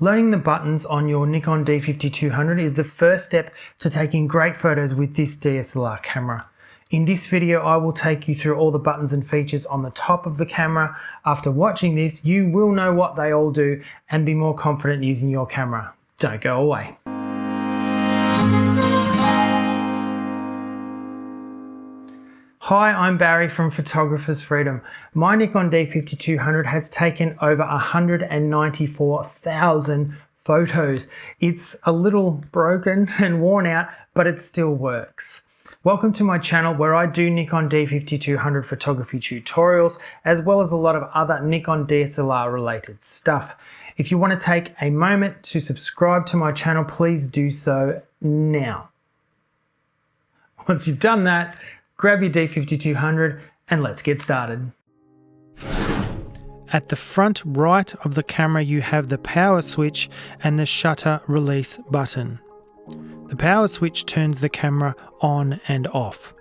Learning the buttons on your Nikon D5200 is the first step to taking great photos with this DSLR camera. In this video, I will take you through all the buttons and features on the top of the camera. After watching this, you will know what they all do and be more confident using your camera. Don't go away. Hi, I'm Barry from Photographer's Freedom. My Nikon D5200 has taken over 194,000 photos. It's a little broken and worn out, but it still works. Welcome to my channel where I do Nikon D5200 photography tutorials, as well as a lot of other Nikon DSLR related stuff. If you want to take a moment to subscribe to my channel, please do so now. Once you've done that, grab your D5200 and let's get started. At the front right of the camera you have the power switch and the shutter release button. The power switch turns the camera on and off.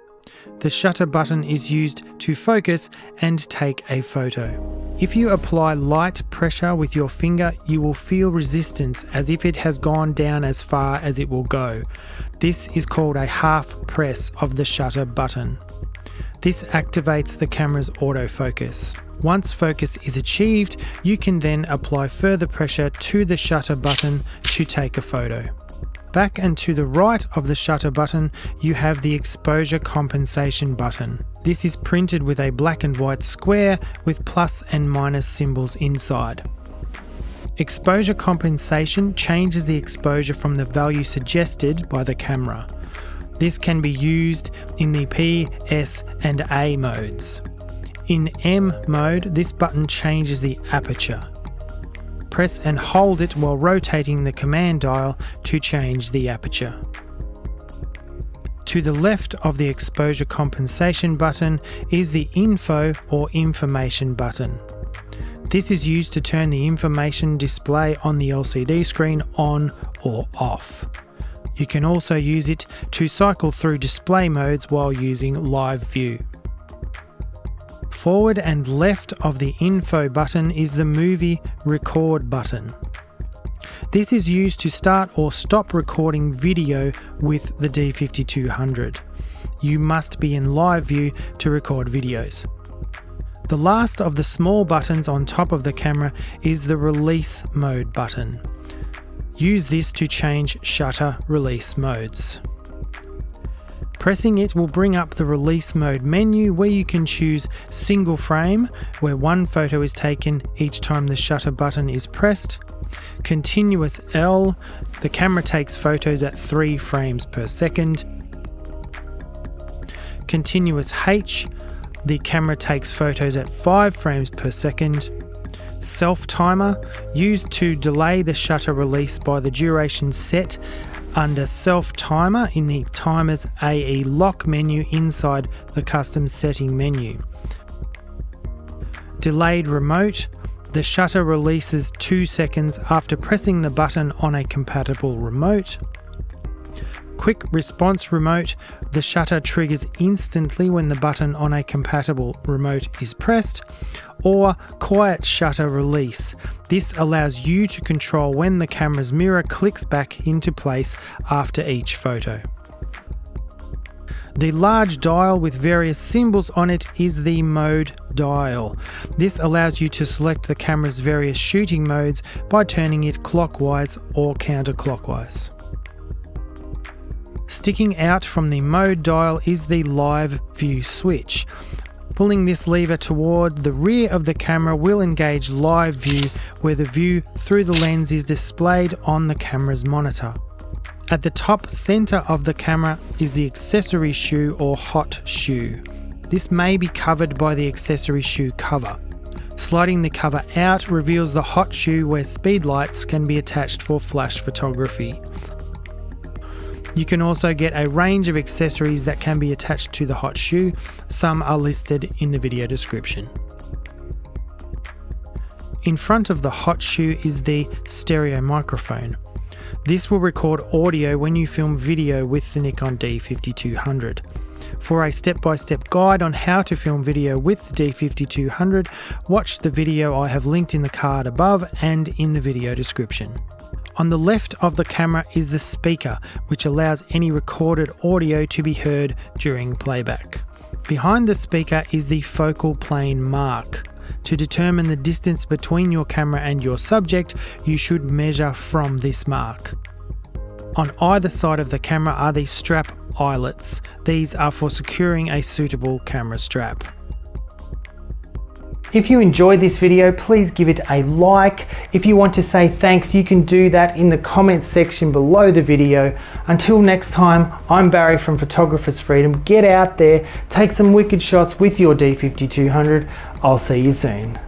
The shutter button is used to focus and take a photo. If you apply light pressure with your finger, you will feel resistance as if it has gone down as far as it will go. This is called a half press of the shutter button. This activates the camera's autofocus. Once focus is achieved, you can then apply further pressure to the shutter button to take a photo. Back and to the right of the shutter button, you have the exposure compensation button. This is printed with a black and white square with plus and minus symbols inside. Exposure compensation changes the exposure from the value suggested by the camera. This can be used in the P, S and A modes. In M mode, this button changes the aperture. Press and hold it while rotating the command dial to change the aperture. To the left of the exposure compensation button is the info or information button. This is used to turn the information display on the LCD screen on or off. You can also use it to cycle through display modes while using live view. Forward and left of the info button is the movie record button. This is used to start or stop recording video with the D5200. You must be in live view to record videos. The last of the small buttons on top of the camera is the release mode button. Use this to change shutter release modes. Pressing it will bring up the release mode menu where you can choose single frame, where one photo is taken each time the shutter button is pressed. Continuous L, the camera takes photos at 3 frames per second. Continuous H, the camera takes photos at 5 frames per second. Self timer, used to delay the shutter release by the duration set under self timer in the timer's AE lock menu inside the custom setting menu. Delayed remote, the shutter releases 2 seconds after pressing the button on a compatible remote. Quick response remote, the shutter triggers instantly when the button on a compatible remote is pressed. Or quiet shutter release. This allows you to control when the camera's mirror clicks back into place after each photo. The large dial with various symbols on it is the mode dial. This allows you to select the camera's various shooting modes by turning it clockwise or counterclockwise. Sticking out from the mode dial is the live view switch. Pulling this lever toward the rear of the camera will engage live view, where the view through the lens is displayed on the camera's monitor. At the top center of the camera is the accessory shoe or hot shoe. This may be covered by the accessory shoe cover. Sliding the cover out reveals the hot shoe where speed lights can be attached for flash photography. You can also get a range of accessories that can be attached to the hot shoe. Some are listed in the video description. In front of the hot shoe is the stereo microphone. This will record audio when you film video with the Nikon D5200. For a step-by-step guide on how to film video with the D5200, watch the video I have linked in the card above and in the video description. On the left of the camera is the speaker, which allows any recorded audio to be heard during playback. Behind the speaker is the focal plane mark. To determine the distance between your camera and your subject, you should measure from this mark. On either side of the camera are the strap eyelets. These are for securing a suitable camera strap. If you enjoyed this video, please give it a like. If you want to say thanks, you can do that in the comments section below the video. Until next time, I'm Barry from Photographer's Freedom. Get out there, take some wicked shots with your D5200. I'll see you soon.